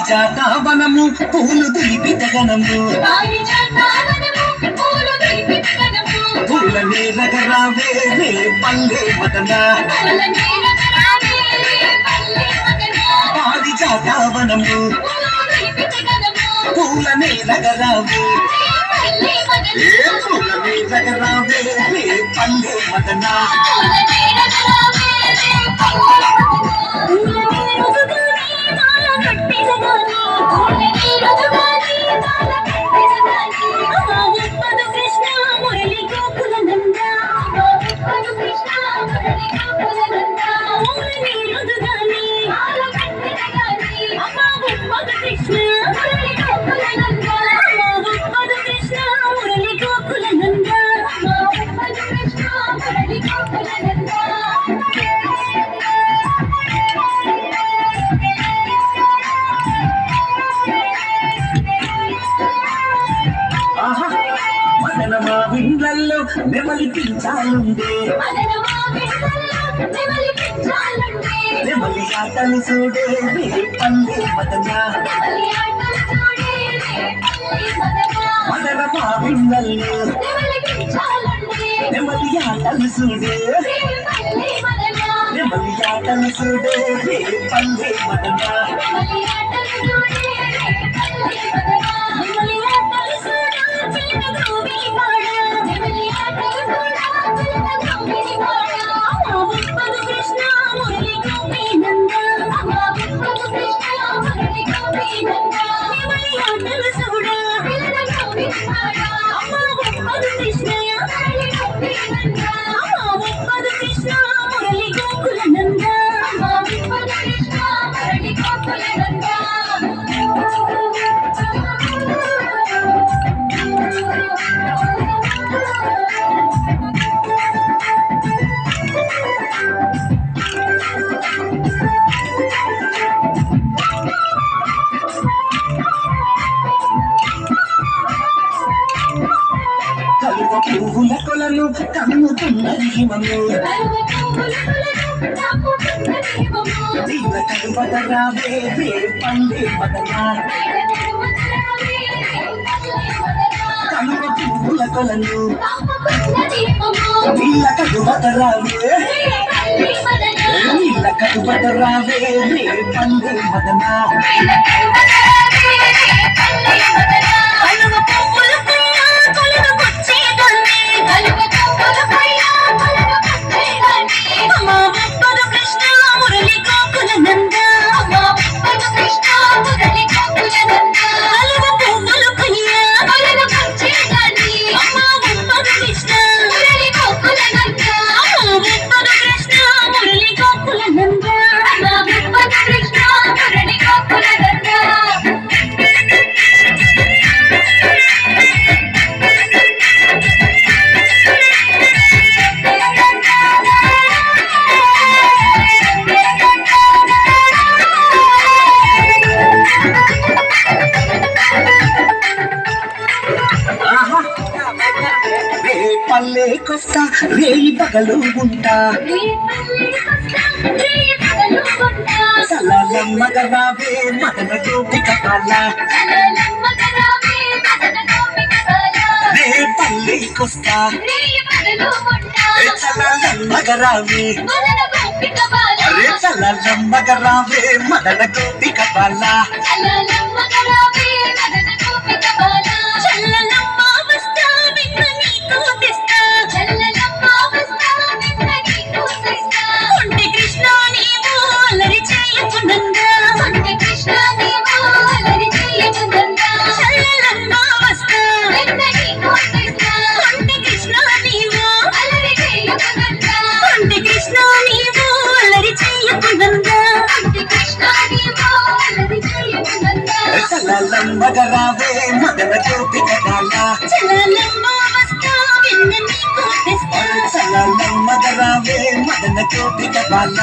పారిజాతవనము పూలు దులిపిత గణము పూలనే రగరావే రే పల్లె మదన పారిజాతవనము పూలనే రగరావే పూలనే రగరావే రే పల్లె మదన విండ్లల్లో నెమలి పించాలుండే నెమలి ఆటలు చూడే పల్లె మదన మదన మా విండ్లల్లో నెమలి ఆటలు చూడే నెమలి ఆటలు చూడే పల్లె మదన పువ్వుల కొలను కమ్ముతున్నది హిమము నీల కలువదరావే రే పల్లె మదన కలువ పువ్వుల కొలను నీల కలువదరావే నీల కలువదరావే రే పల్లె మదన పల్లెకొస్తా రేయి పగలు ఉంటా సలలమ్మగరావే మదన గోపిక బాల రే పల్లెకొస్తా సలలమ్మగరావే రే సలలమ్మగరావే మదన గోపిక బాల చలలమ్మగరావే మదన గోపిక బాల చలలమ్మగరావే మదన గోపిక బాల